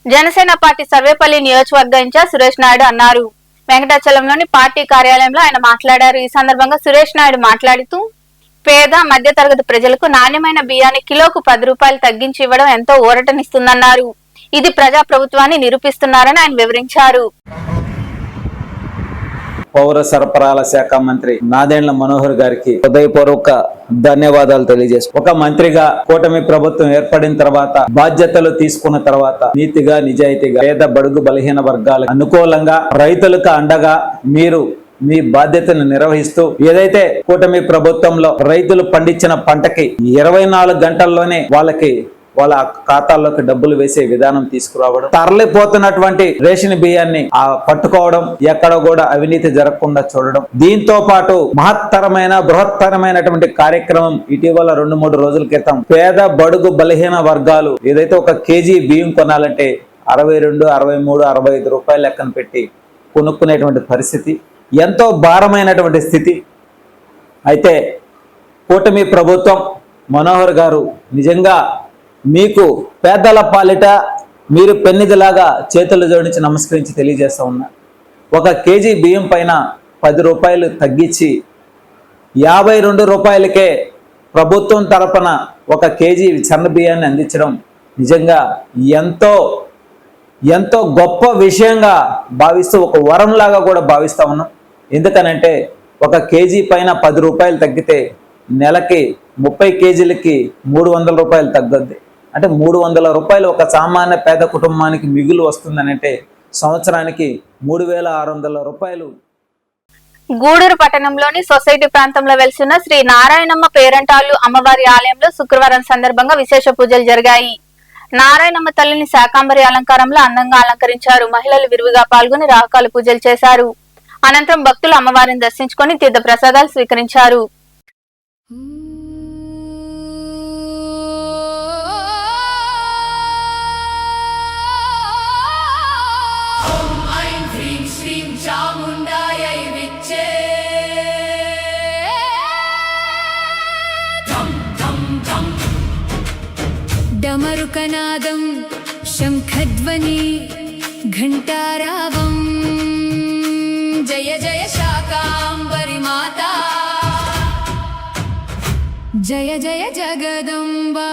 జనసేన పార్టీ సర్వేపల్లి నియోజకవర్గ ఇన్ఛార్జ్ సురేష్ నాయుడు అన్నారు. వెంకటాచలంలోని పార్టీ కార్యాలయంలో ఆయన మాట్లాడారు. ఈ సందర్భంగా సురేష్ నాయుడు మాట్లాడుతూ పేద మధ్యతరగతి ప్రజలకు నాణ్యమైన బియ్యాన్ని కిలోకు 10 రూపాయలు తగ్గించి ఇవ్వడం ఎంతో ఊరటనిస్తుందన్నారు. ఇది ప్రజాప్రభుత్వాన్ని నిరూపిస్తున్నారని ఆయన వివరించారు. పౌర సరఫరాల శాఖ మంత్రి నాదెండ్ల మనోహర్ గారికి హృదయపూర్వక ధన్యవాదాలు తెలియజేస్తాం. ఒక మంత్రిగా కూటమి ప్రభుత్వం ఏర్పడిన తర్వాత బాధ్యతలు తీసుకున్న తర్వాత నీతిగా నిజాయితీగా పేద బడుగు బలహీన వర్గాలకు అనుకూలంగా రైతులకు అండగా మీరు మీ బాధ్యతను నిర్వహిస్తూ ఏదైతే కూటమి ప్రభుత్వంలో రైతులు పండించిన పంటకి 24 గంటల్లోనే వాళ్ళ ఖాతాల్లోకి డబ్బులు వేసే విధానం తీసుకురావడం, తరలిపోతున్నటువంటి రేషన్ బియ్యాన్ని పట్టుకోవడం, ఎక్కడ కూడా అవినీతి జరగకుండా చూడడం, దీంతో పాటు బృహత్తరమైనటువంటి కార్యక్రమం ఇటీవల 2-3 రోజుల క్రితం పేద బడుగు బలహీన వర్గాలు ఏదైతే 1 కేజీ బియ్యం కొనాలంటే 62, 63, 65 రూపాయలు లెక్కన పెట్టి కొనుక్కునేటువంటి పరిస్థితి, ఎంతో భారమైనటువంటి స్థితి. అయితే కూటమి ప్రభుత్వం మనోహర్ గారు నిజంగా మీకు పేదల పాలిట మీరు పెన్నిదిలాగా చేతులు జోడించి నమస్కరించి తెలియజేస్తా ఉన్నా. 1 కేజీ బియ్యం పైన 10 రూపాయలు తగ్గించి 52 రూపాయలకే ప్రభుత్వం తరపున 1 కేజీ సన్న బియ్యాన్ని అందించడం నిజంగా ఎంతో గొప్ప విషయంగా భావిస్తూ ఒక వరంలాగా కూడా భావిస్తా ఉన్నాం. ఎందుకనంటే 1 కేజీ పైన 10 రూపాయలు తగ్గితే నెలకి 30 కేజీలకి 300 రూపాయలు తగ్గద్ది. అంటే 300 రూపాయలు ఒక సామాన్య పేద కుటుంబానికి మిగులు వస్తుందనంటే సంవత్సరానికి 3600 రూపాయలు. గూడూరు పట్టణంలోని సొసైటీ ప్రాంతంలో వెలిసిన శ్రీ నారాయణమ్మ పేరంటాళ్ళు అమ్మవారి ఆలయంలో శుక్రవారం సందర్భంగా విశేష పూజలు జరిగాయి. నారాయణమ్మ తల్లిని శాకాంబరి అలంకారంలో అందంగా అలంకరించారు. మహిళలు విరివిగా పాల్గొని రాకాల పూజలు చేశారు. అనంతరం భక్తులు అమ్మవారిని దర్శించుకొని తీర్థ ప్రసాదాలు స్వీకరించారు. డమరుకనాదం శంఖధ్వని ఘంటారావం జయ జయ శాకాంబరి మాతా జయ జయ జగదంబా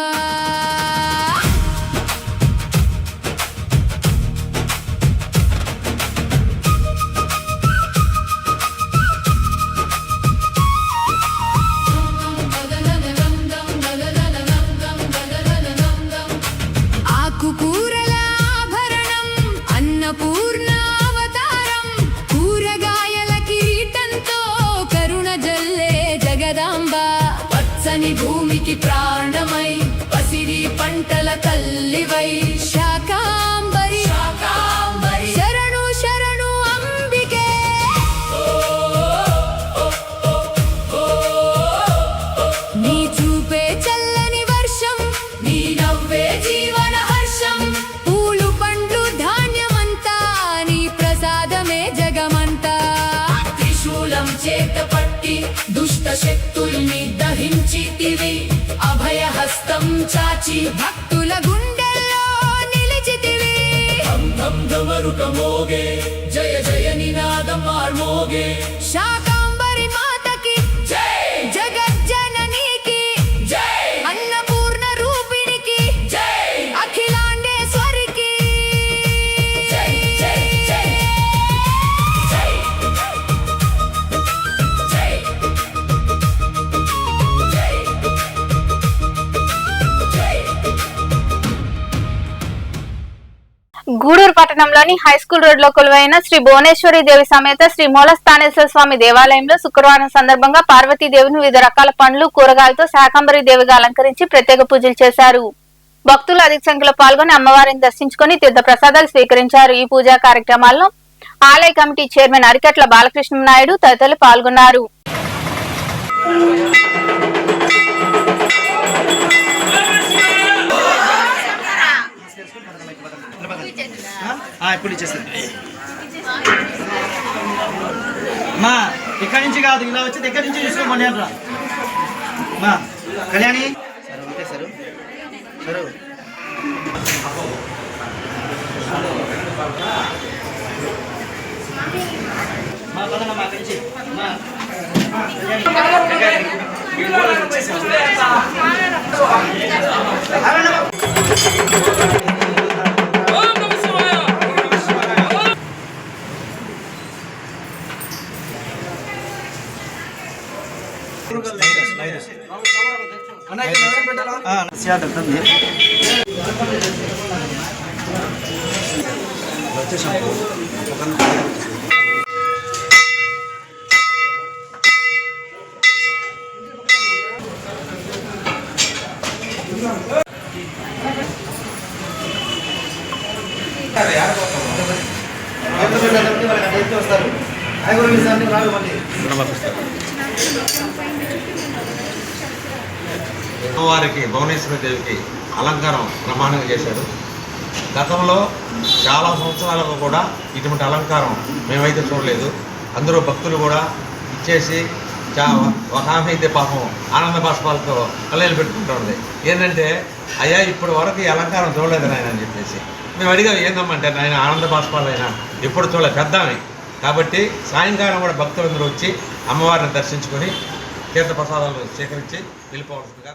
కూరల ఆభరణం అన్నపూర్ణావతారం కూరగాయల కిరీటంతో కరుణ జల్లే జగదాంబ పచ్చని భూమికి ప్రాణమై పసిరి పంటల తల్లివై శాకాంబరి శరణు శరణు అంబికే నీ చూపే చల్లని వర్షం నీ నవ్వే జీవన పూలు పండ్లు ధాన్యమంతా నీ ప్రసాదమే జగమంతా త్రిశూలం చేత పట్టి దుష్ట శక్తుల్ని దహించితివి అభయహస్తం చాచి భక్తుల గుండెల్లో నిలిచితివి ధమరుకమోగే జయ జయ నినాదం మార్మోగే శాకాంబరి మాతకి జై జగజ్జననికి జై అన్నపూర్ణ రూపిణికి జై అఖిలాండేశ్వరికి జై జై జై జై జై గూడూరు పట్టణంలోని హైస్కూల్ రోడ్ లో కొలువైన శ్రీ భువనేశ్వరి దేవి సమేత శ్రీ మూలస్థానేశ్వర స్వామి దేవాలయంలో శుక్రవారం సందర్భంగా పార్వతీదేవిని వివిధ రకాల పండ్లు కూరగాయలతో శాకంబరి దేవిగా అలంకరించి ప్రత్యేక పూజలు చేశారు. భక్తులు అధిక సంఖ్యలో పాల్గొని అమ్మవారిని దర్శించుకుని తీర్థ ప్రసాదాలు స్వీకరించారు. ఈ పూజా కార్యక్రమాల్లో ఆలయ కమిటీ చైర్మన్ అరికట్ల బాలకృష్ణ నాయుడు తదితరులు పాల్గొన్నారు. ఇప్పుడు ఇచ్చేస్తాను మా ఇక్కడి నుంచి కాదు, ఇలా వచ్చి దగ్గర నుంచి చూసుకోమని రా మా కళ్యాణి సరే ఓకే సరే సరే మా పదన మా కలిసి మా అమ్మవారికి భువనేశ్వరి దేవికి అలంకారం ప్రమాణంగా చేశారు. గతంలో చాలా సంవత్సరాలకు కూడా ఇటువంటి అలంకారం మేమైతే చూడలేదు. అందరూ భక్తులు కూడా ఇచ్చేసి ఒక ఆమె అయితే పాపం ఆనంద బాష్పాలతో కళ్ళలు పెట్టుకుంటుంది. ఏంటంటే అయ్యా ఇప్పటి వరకు ఈ అలంకారం చూడలేదు నాయన అని చెప్పేసి మేము అడిగాం. ఏందమ్మంటే నాయన ఆనంద బాష్పాలైనా ఎప్పుడు చూడలేదు పెద్దామే కాబట్టి సాయంకాలం కూడా భక్తులందరూ వచ్చి అమ్మవారిని దర్శించుకొని తీర్థ ప్రసాదాలు స్వీకరించి వెళ్ళిపోవాల్సిందిగా.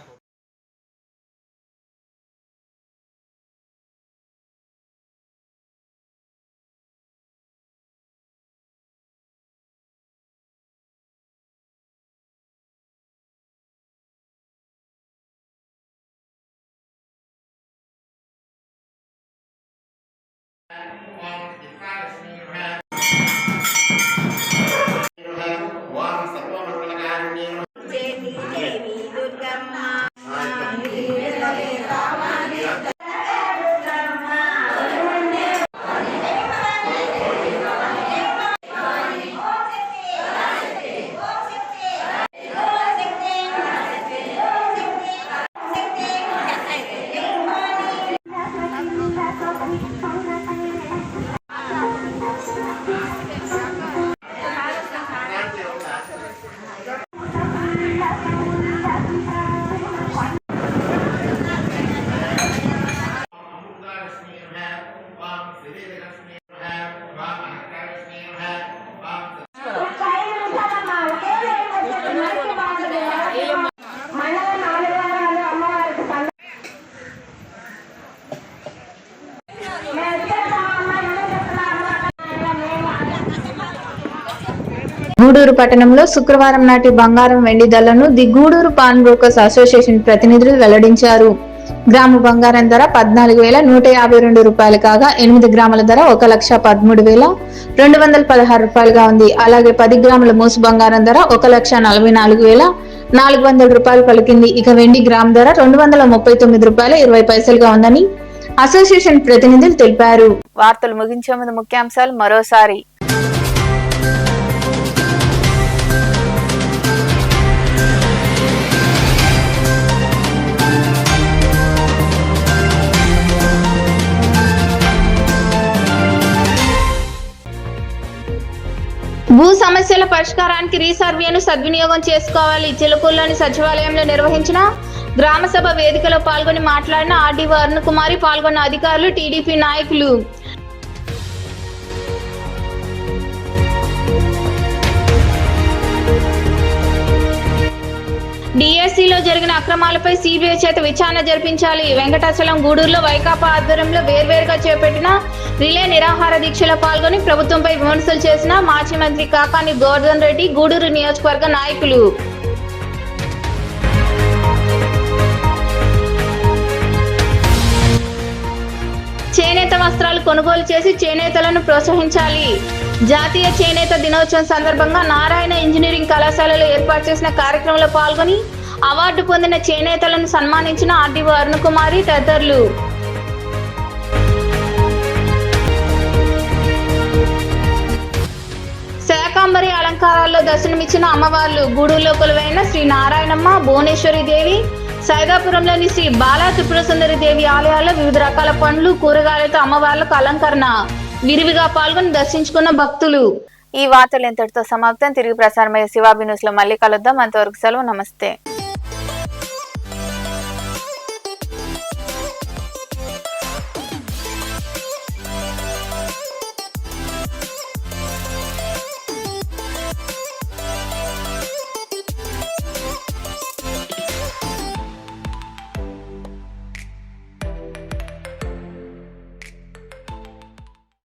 గూడూరు పట్టణంలో శుక్రవారం నాటి బంగారం వెండి ధరలను the Gudur pawn brokers association ప్రతినిధులు వెల్లడించారు. గ్రాము బంగారం ధర 14,152 రూపాయలు కాగా 8 గ్రాముల ధర 1,13,216 రూపాయలుగా ఉంది. అలాగే 10 గ్రాముల మూసు బంగారం ధర 1,44,400 రూపాయలు పలికింది. ఇక వెండి గ్రామ్ ధర 239 రూపాయల 20 పైసలుగా ఉందని అసోసియేషన్ ప్రతినిధులు తెలిపారు. వార్తలు ముగించే ముందు ముఖ్యాంశాలు మరోసారి. భూ సమస్యల పరిష్కారానికి రీసర్వేను సద్వినియోగం చేసుకోవాలి. చిలుకూరులోని సచివాలయంలో నిర్వహించిన గ్రామ సభ వేదికలో పాల్గొని మాట్లాడిన ఆర్డీఓ అరుణ్ కుమారి, పాల్గొన్న అధికారులు, టీడీపీ నాయకులు. డిఎస్సిలో జరిగిన అక్రమాలపై సిబిఐ చేత విచారణ జరిపించాలి. వెంకటాచలం గూడూరులో వైకాపా ఆధ్వర్యంలో వేర్వేరుగా చేపట్టిన రిలే నిరాహార దీక్షలో పాల్గొని ప్రభుత్వంపై విమర్శలు చేసిన మాజీ మంత్రి కాకాని గోవర్ధన్ రెడ్డి, గూడూరు నియోజకవర్గ నాయకులు. చేనేత చేనేత వస్త్రాలు కొనుగోలు చేసి చేనేతలను ప్రోత్సహించాలి. జాతీయ చేనేత దినోత్సవం సందర్భంగా నారాయణ ఇంజనీరింగ్ కళాశాలలో ఏర్పాటు చేసిన కార్యక్రమంలో పాల్గొని అవార్డు పొందిన చేనేతలను సన్మానించిన ఆర్డీఓ అరుణకుమారి తదితరులు. శాకాంబరి అలంకారాల్లో దర్శనమిచ్చిన అమ్మవార్లు గూడూరులో కొలువైన శ్రీ నారాయణమ్మ, భువనేశ్వరి దేవి, సైదాపురంలోని శ్రీ బాలా త్రిపుర సుందరి దేవి ఆలయాల్లో వివిధ రకాల పండ్లు, కూరగాయలతో అమ్మవార్లకు అలంకరణ విరివిగా పాల్గొని దర్శించుకున్న భక్తులు. ఈ వార్తలు ఇంతటితో సమాప్తం. తిరిగి ప్రసారమయ్యే శివాబి న్యూస్ లో మళ్ళీ కలుద్దాం. అంతవరకు సెలవు. నమస్తే.